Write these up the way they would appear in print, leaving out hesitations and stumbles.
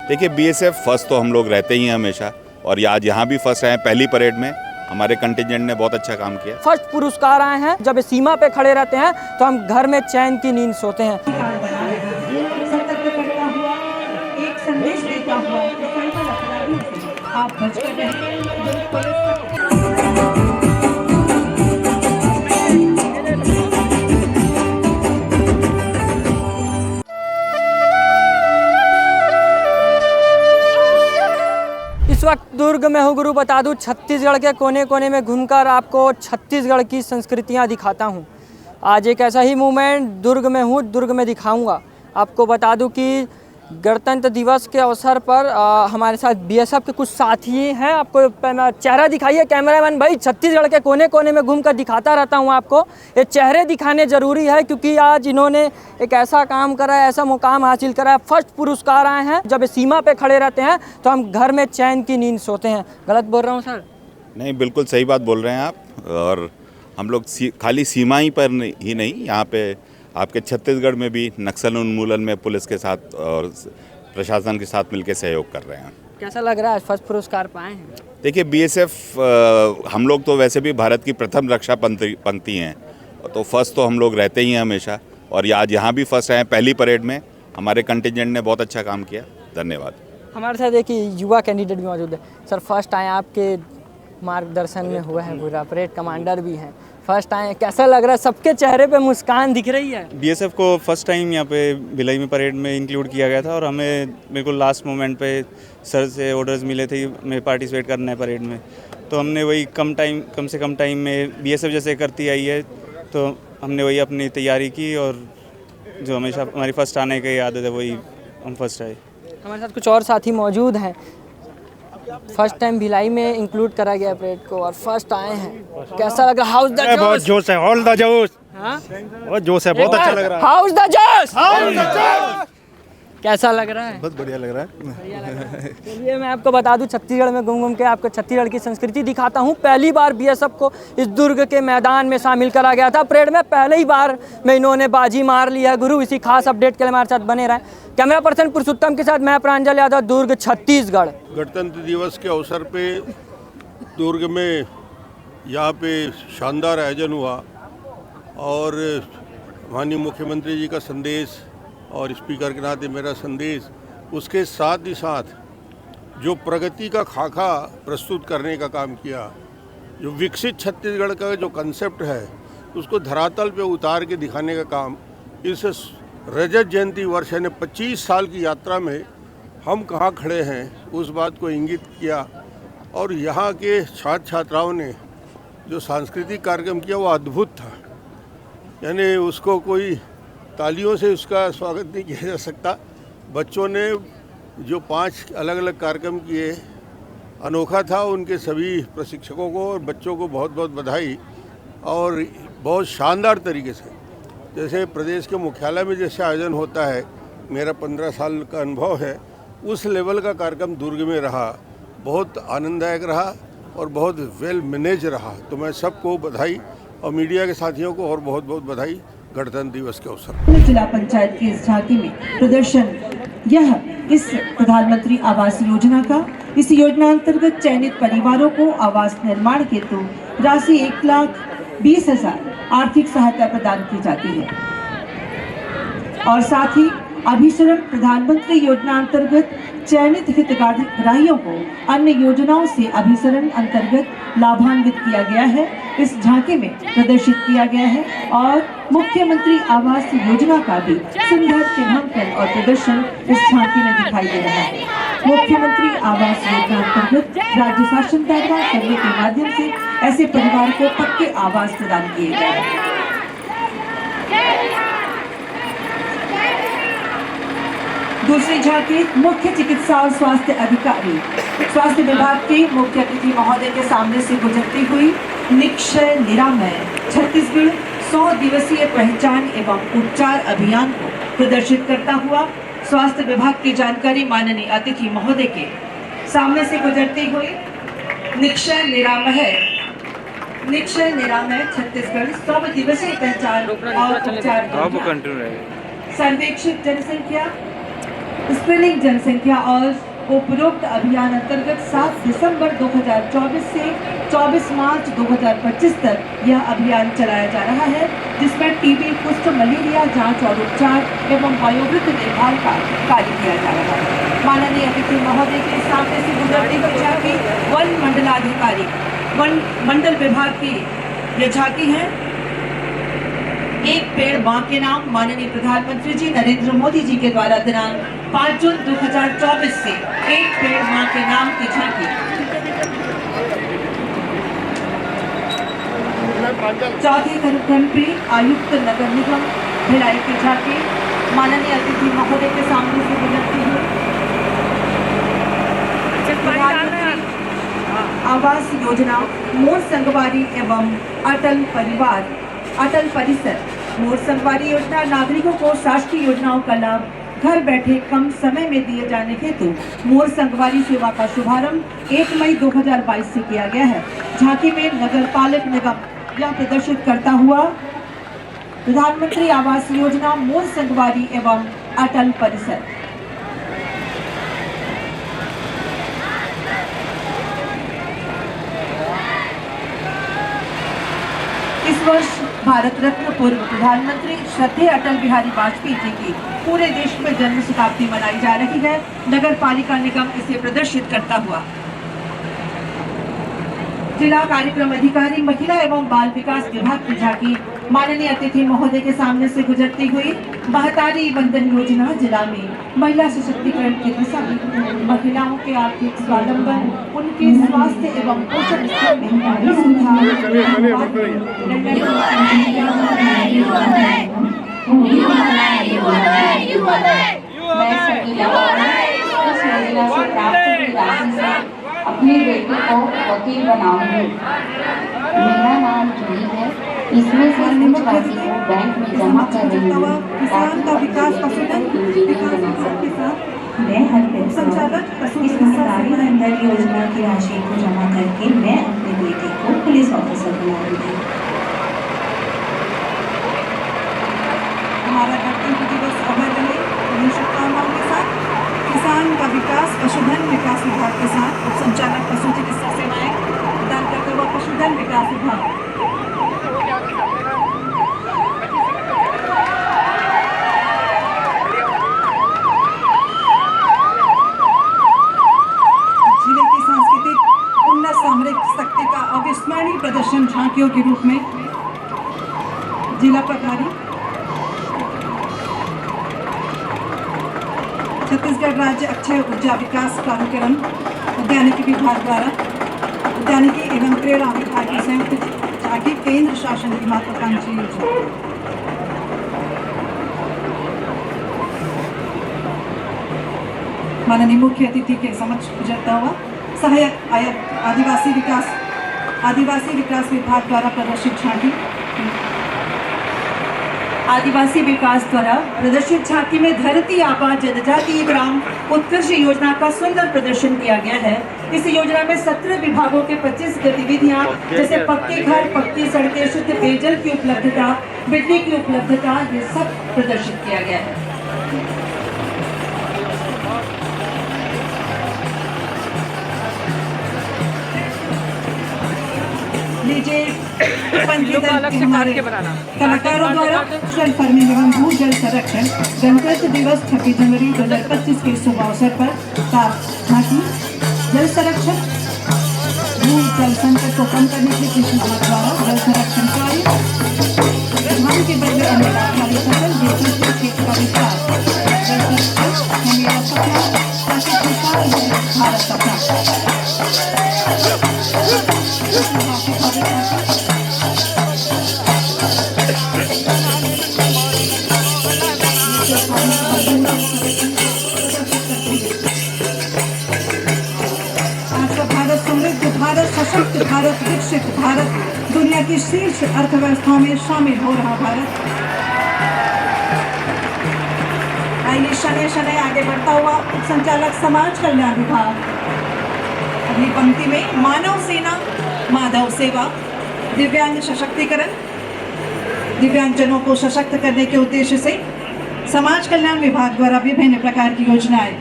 देखिए BSF first तो हम लोग रहते ही हैं हमेशा, और आज यहाँ भी फर्स्ट आए। पहली परेड में हमारे कंटिजेंट ने बहुत अच्छा काम किया। फर्स्ट पुरस्कार आए हैं। जब सीमा पे खड़े रहते हैं तो हम घर में चैन की नींद सोते हैं। सतर्क करता हुआ, एक संदेश देता हुआ साइबर अपराधियों से आप बचकर रहें। इस वक्त दुर्ग में हूँ गुरु। बता दूँ छत्तीसगढ़ के कोने कोने में घूमकर आपको छत्तीसगढ़ की संस्कृतियाँ दिखाता हूँ। आज एक ऐसा ही मूवमेंट दुर्ग में हूँ, दुर्ग में दिखाऊंगा। आपको बता दूँ कि गणतंत्र दिवस के अवसर पर हमारे साथ बीएसएफ के कुछ साथी हैं। आपको चेहरा दिखाइए कैमरामैन भाई। छत्तीसगढ़ के कोने कोने में घूमकर दिखाता रहता हूं आपको। ये चेहरे दिखाने ज़रूरी है क्योंकि आज इन्होंने एक ऐसा काम करा है, ऐसा मुकाम हासिल करा है। फर्स्ट पुरस्कार आए हैं। जब सीमा पे खड़े रहते हैं तो हम घर में चैन की नींद सोते हैं। गलत बोल रहा हूँ सर? नहीं, बिल्कुल सही बात बोल रहे हैं आप। और हम लोग खाली सीमा ही पर ही नहीं, यहाँ पे आपके छत्तीसगढ़ में भी नक्सल उन्मूलन में पुलिस के साथ और प्रशासन के साथ मिलकर सहयोग कर रहे हैं। कैसा लग रहा है फर्स्ट पुरस्कार पाए हैं? देखिए बीएसएफ हम लोग तो वैसे भी भारत की प्रथम रक्षा पंक्ति हैं, तो फर्स्ट तो हम लोग रहते ही हैं हमेशा, और आज यहाँ भी फर्स्ट आए। पहली परेड में हमारे कंटिजेंट ने बहुत अच्छा काम किया। धन्यवाद। हमारे साथ एक युवा कैंडिडेट भी मौजूद है। सर फर्स्ट आए, आपके मार्गदर्शन में हुआ है पूरा, परेड कमांडर भी हैं, फर्स्ट आए, कैसा लग रहा है? सबके चेहरे पे मुस्कान दिख रही है। बीएसएफ को फर्स्ट टाइम यहाँ पे भिलाई में परेड में इंक्लूड किया गया था, और हमें बिल्कुल लास्ट मोमेंट पे सर से ऑर्डर्स मिले थे मैं पार्टिसिपेट करना है परेड में। तो हमने वही कम से कम टाइम में बीएसएफ जैसे करती आई है, तो हमने वही अपनी तैयारी की, और जो हमेशा हमारी फर्स्ट आने की आदत है वही हम फर्स्ट आए। हमारे साथ कुछ और साथी मौजूद हैं। फर्स्ट टाइम भिलाई में इंक्लूड करा गया परेड को और फर्स्ट आए हैं। कैसा लग रहा है? हाउस द जोश। बहुत जोश है, ऑल द जोश। हाँ? बहुत जोश है, बहुत अच्छा लग रहा है। हाउस द जोश। कैसा लग रहा है? बहुत बढ़िया लग रहा है। चलिए मैं आपको बता दूं, छत्तीसगढ़ में घूम घूम के आपको छत्तीसगढ़ की संस्कृति दिखाता हूं। पहली बार बीएसएफ को इस दुर्ग के मैदान में शामिल करा गया था। परेड में पहले ही बार में इन्होंने बाजी मार ली है। गुरु इसी खास अपडेट के लिए हमारे साथ बने रहें। कैमरा पर्सन पुरुषोत्तम के साथ मैं प्रांजल यादव, दुर्ग छत्तीसगढ़। गणतंत्र दिवस के अवसर पे दुर्ग में यहाँ पे शानदार आयोजन हुआ, और माननीय मुख्यमंत्री जी का संदेश और स्पीकर के नाते मेरा संदेश, उसके साथ ही साथ जो प्रगति का खाका प्रस्तुत करने का काम किया, जो विकसित छत्तीसगढ़ का जो कंसेप्ट है उसको धरातल पे उतार के दिखाने का काम, इस रजत जयंती वर्ष यानी 25 साल की यात्रा में हम कहाँ खड़े हैं उस बात को इंगित किया। और यहाँ के छात्र छात्राओं ने जो सांस्कृतिक कार्यक्रम किया वो अद्भुत था, यानी उसको कोई तालियों से उसका स्वागत नहीं किया जा सकता। बच्चों ने जो 5 अलग अलग कार्यक्रम किए, अनोखा था। उनके सभी प्रशिक्षकों को और बच्चों को बहुत बहुत बधाई। और बहुत शानदार तरीके से, जैसे प्रदेश के मुख्यालय में जैसे आयोजन होता है, मेरा 15 साल का अनुभव है, उस लेवल का कार्यक्रम दुर्ग में रहा। बहुत आनंददायक रहा और बहुत वेल मैनेज रहा। तो मैं सबको बधाई, और मीडिया के साथियों को और बहुत बहुत बधाई गणतंत्र दिवस के अवसर। जिला पंचायत की इस झांकी में प्रदर्शन यह इस प्रधानमंत्री आवास योजना का, इस योजना अंतर्गत चयनित परिवारों को आवास निर्माण हेतु राशि 1,20,000 आर्थिक सहायता प्रदान की जाती है। और साथ ही अभिसरण प्रधानमंत्री योजना अंतर्गत चयनित हितग्राहियों को अन्य योजनाओं से अभिसरण अंतर्गत लाभान्वित किया गया है। इस झांकी में प्रदर्शित किया गया है, और मुख्यमंत्री आवास योजना का भी सुंदर चिन्हांकन और प्रदर्शन इस झांकी में दिखाई दे रहा है। मुख्यमंत्री आवास योजना अंतर्गत राज्य शासन द्वारा करने के माध्यम से ऐसे परिवार को पक्के आवास प्रदान किए गए हैं। दूसरी झांकी मुख्य चिकित्सा और स्वास्थ्य अधिकारी, स्वास्थ्य विभाग के मुख्य अतिथि महोदय के सामने से गुजरती हुई निक्षय निरामय छत्तीसगढ़ 100 दिवसीय पहचान एवं उपचार अभियान को प्रदर्शित करता हुआ स्वास्थ्य विभाग की जानकारी माननीय अतिथि महोदय के सामने से गुजरती हुई निक्षय निरामय छत्तीसगढ़ 100 दिवसीय पहचान और उपचार सर्वेक्षित जनसंख्या स्क्रीनिंग जनसंख्या और उपरोक्त अभियान अंतर्गत 7 दिसंबर 2024 से 24 मार्च 2025 तक यह अभियान चलाया जा रहा है, जिसमें टीबी, कुष्ठ, मलेरिया जांच और उपचार एवं वयोवृद्ध देखभाल का कार्य किया जा रहा है। माननीय अतिथि महोदय के सामने से गुजरती हुई झांकी वन मंडलाधिकारी, वन मंडल विभाग की ये झांकी है। एक पेड़ मां के नाम माननीय प्रधानमंत्री जी नरेंद्र मोदी जी के द्वारा दिनांक 5 जून 2024 से एक पेड़ मां के नाम की झांकी। चौथी गणतंत्री आयुक्त नगर निगम भिलाई की झांकी माननीय अतिथि महोदय के सामने से गुजरती हुई। आवास योजना, मोर संगवारी एवं अटल परिवार, अटल परिसर। मोर संगवारी योजना नागरिकों को शासकीय योजनाओं का लाभ घर बैठे कम समय में दिए जाने हेतु मोर संगवारी सेवा का शुभारंभ 1 मई 2022 से किया गया है। झांकी में नगर पालिक निगम यह प्रदर्शित करता हुआ प्रधानमंत्री आवास योजना, मोर संगवारी एवं अटल परिसर। इस वर्ष भारत रत्न पूर्व प्रधानमंत्री श्रद्धेय अटल बिहारी वाजपेयी जी की पूरे देश में जन्म शताब्दी मनाई जा रही है। नगर पालिका निगम इसे प्रदर्शित करता हुआ जिला कार्यक्रम अधिकारी, महिला एवं बाल विकास विभाग की झांकी माननीय अतिथि महोदय के सामने से गुजरती हुई। महतारी वंदन योजना जिला में महिला सशक्तिकरण की दिशा में महिलाओं के आर्थिक स्वावलंबन, उनके स्वास्थ्य एवं पोषण स्तर में सुधार। अपने बेटे को वकील बनाऊंगी। मेरा नाम जूही है। इसमें से कुछ राशि को बैंक में जमा कर रही हूँ किसान का विकास पशुधन इंजीनियर बना सकूं। मैं हर पैसा इस महतारी वंदन योजना की राशि को जमा करके मैं अपने बेटे को पुलिस ऑफिसर बनाऊंगी। हमारा गणतंत्र दिवस अभय रहे, उन्हीं शुभकामनाओं के साथ किसान का विकास पशुधन विकास विभाग के साथ उप संचालक पशु चिकित्सा सेवाएं प्रदान करते हुए पशुधन विकास विभाग। जिले की सांस्कृतिक उन्नत सामरिक शक्ति का अविस्मरणीय प्रदर्शन झांकियों के रूप में जिला प्रभारी छत्तीसगढ़ राज्य अक्षय ऊर्जा विकास कार्यक्रम उद्यानिकी विभाग द्वारा उद्यानिकी एवं क्रीड़ा विभाग की संयुक्त झांकी केंद्र शासन की महत्वाकांक्षी योजना। माननीय मुख्य अतिथि के समक्ष गुजरता हुआ सहायक आदिवासी विकास विभाग द्वारा प्रदर्शित झांकी। आदिवासी विकास द्वारा प्रदर्शित झांकी में धरती आबा जनजातीय ग्राम उत्कर्ष योजना का सुंदर प्रदर्शन किया गया है। इस योजना में 17 विभागों के 25 गतिविधियां जैसे पक्के घर, पक्की सड़कें, शुद्ध पेयजल की उपलब्धता, बिजली की उपलब्धता, ये सब प्रदर्शित किया गया है। लीजिए हमारे कलाकारों द्वारा जल फार्मिंग एवं भू जल संरक्षण गणतंत्र दिवस 26 जनवरी 2025 के शुभ अवसर पर झांकी जल संरक्षण भू जल संकट को कम करने के कृषि विभाग द्वारा जल संरक्षण कार्य, धान के बदले अन्य लाभकारी फसल, कृषि क्षेत्र का विकास, जल संरक्षण है मेरा सपना, ताकि खुशहाल हो भारत अपना। भारत समृद्ध, भारत सशक्त, भारत विकसित, भारत दुनिया की शीर्ष अर्थव्यवस्था में शामिल हो रहा भारत। आइए शनै शनै आगे बढ़ता हुआ उप संचालक समाज कल्याण विभाग अगली पंक्ति में मानव सेना माधव सेवा दिव्यांग सशक्तिकरण, दिव्यांगजनों को सशक्त करने के उद्देश्य से समाज कल्याण विभाग द्वारा विभिन्न प्रकार की योजनाएं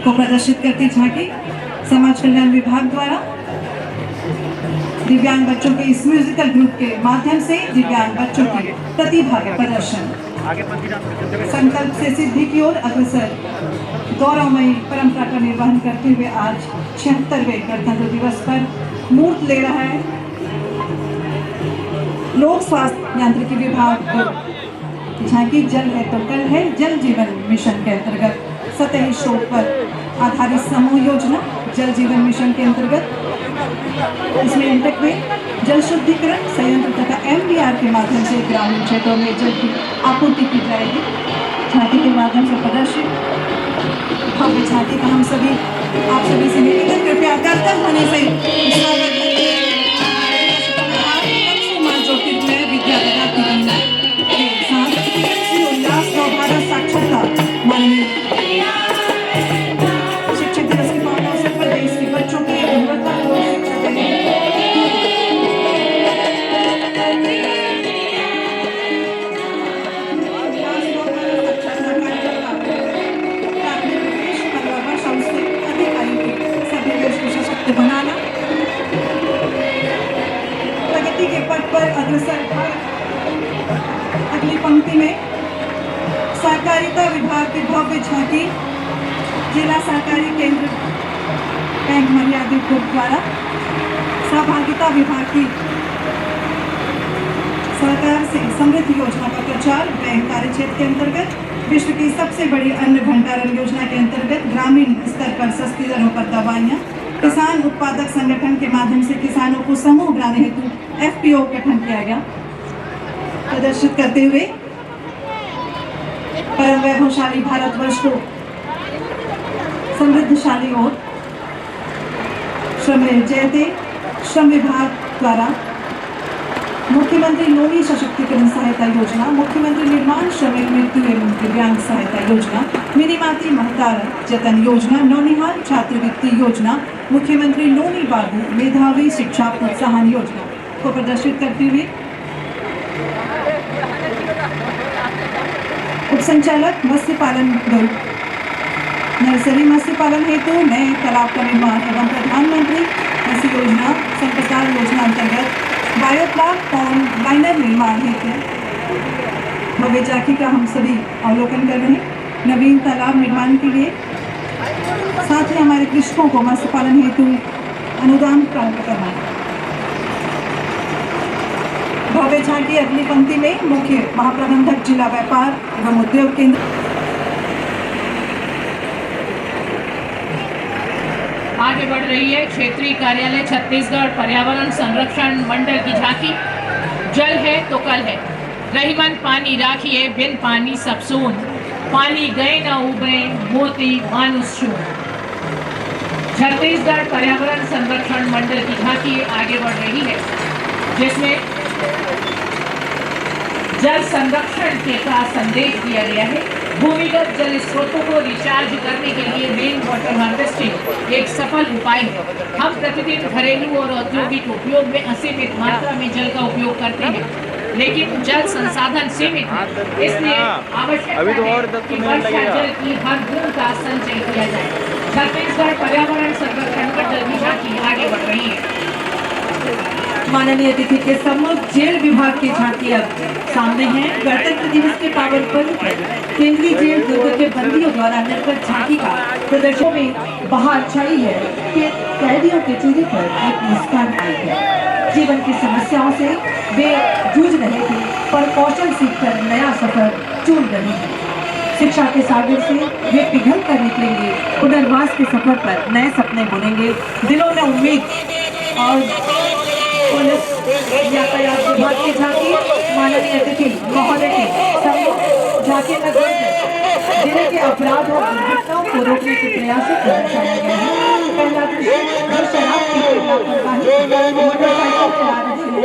को प्रदर्शित करती झांकी। समाज कल्याण विभाग द्वारा दिव्यांग बच्चों के इस म्यूजिकल ग्रुप के माध्यम से दिव्यांग बच्चों की प्रतिभा का प्रदर्शन, संकल्प से सिद्धि की ओर अग्रसर गौरवमयी परंपरा का निर्वहन करते हुए आज 76वें गणतंत्र दिवस पर मूर्त ले रहा है लोक स्वास्थ्य यांत्रिकी विभाग झांकी। जल है तो कल है जल जीवन मिशन के अंतर्गत सतही स्रोत पर आधारित समूह योजना जल जीवन मिशन के अंतर्गत इसमें इंटक में जल शुद्धिकरण संयंत्र तथा MDR के माध्यम से ग्रामीण क्षेत्रों में जल की आपूर्ति की जाएगी। झांकी के माध्यम से प्रदर्शित भव्य झांकी का हम सभी आप सभी से निवेदन कृपया कर्तव्य होने से स्वागत ज्योतिर्मय विद्यालय के साथ श्री उल्लास भारत साक्षरता माननीय शिक्षक दिवस के पावन अवसर पर देश के बच्चों की गुणवत्तापूर्ण शिक्षा देने बनाना प्रगति के पथ पर अग्रसर। अगली पंक्ति में सहकारिता विभाग की भव्य झांकी जिला सहकारी केंद्र बैंक मर्यादित ग्रुप द्वारा सहभागिता विभाग की सरकार से समृद्धि योजना का प्रचार बैंक कार्य क्षेत्र के अंतर्गत विश्व की सबसे बड़ी अन्न भंडारण योजना के अंतर्गत ग्रामीण स्तर पर सस्ती दरों पर दवाइयाँ किसान उत्पादक संगठन के माध्यम से किसानों को समूह बनाने हेतु FPO गठन किया गया प्रदर्शित करते हुए परम वैभवशाली भारतवर्ष को समृद्धशाली और श्रम जयते श्रम विभाग द्वारा मुख्यमंत्री नोनी सशक्तिकरण सहायता योजना, मुख्यमंत्री निर्माण श्रमिक मृत्यु एवं दिव्यांग सहायता योजना, मिनीमाती महतार जतन योजना, नौनिहाल छात्रवृत्ति योजना, मुख्यमंत्री नोनी बाबू मेधावी शिक्षा प्रोत्साहन योजना को प्रदर्शित करते हुए उप संचालक मत्स्य पालन दल नर्सरी मत्स्य पालन हेतु नए तालाब का निर्माण एवं प्रधानमंत्री मत्स्य योजना संप्रसार योजना अंतर्गत बायोप्लाक पॉन्ड लाइनर निर्माण हेतु भव्य झांकी का हम सभी अवलोकन कर रहे हैं। नवीन तालाब निर्माण के लिए साथ ही हमारे कृषकों को मत्स्य पालन हेतु अनुदान प्राप्त करना। भव्य झांकी अगली पंक्ति में मुख्य महाप्रबंधक जिला व्यापार एवं उद्योग केंद्र आगे बढ़ रही है। क्षेत्रीय कार्यालय छत्तीसगढ़ पर्यावरण संरक्षण मंडल की झांकी। जल है तो कल है, रही मन पानी राखिए बिन पानी सब सून, पानी गए न उबरे मोती मानुष छून। छत्तीसगढ़ पर्यावरण संरक्षण मंडल की झांकी आगे बढ़ रही है, जिसमें जल संरक्षण के का संदेश दिया गया है। भूमिगत जल स्रोतों को रिचार्ज करने के लिए रेन वाटर हार्वेस्टिंग एक सफल उपाय है। हम प्रतिदिन घरेलू और औद्योगिक उपयोग में असीमित मात्रा में जल का उपयोग करते हैं, लेकिन जल संसाधन सीमित है, इसलिए आवश्यकता है कि वर्षा जल की हर बूंद का संचय किया जाए। छत्तीसगढ़ पर्यावरण संरक्षण मंडल की झांकी आगे बढ़ रही है। माननीय अतिथि के सम्मुख जेल विभाग की झांकी अब सामने है। गणतंत्र दिवस के पावन पर्व पर केंद्रीय जेल दुर्ग के बंदियों द्वारा निर्गत झांकी का प्रदर्शन में बाहर छाई है कि कैदियों के चेहरे पर एक मुस्कान आई है। जीवन की समस्याओं से वे जूझ रहे थे, पर कौशल सीखकर नया सफर चुन रहे हैं। शिक्षा के सागर से वे पिघल कर निकलेंगे, पुनर्वास के सफर पर नए सपने बुनेंगे। दिलों में उम्मीद और पुलिस यातायात विभाग की झांकी माननीय अतिथि महोदय के सम्मुख झांकी में जिले के अपराध और दुर्घटनाओं को रोकने के प्रयासों को दर्शाया गया है। पहला दृश्य शराब पीकर लापरवाही मोटरसाइकिल चला रहे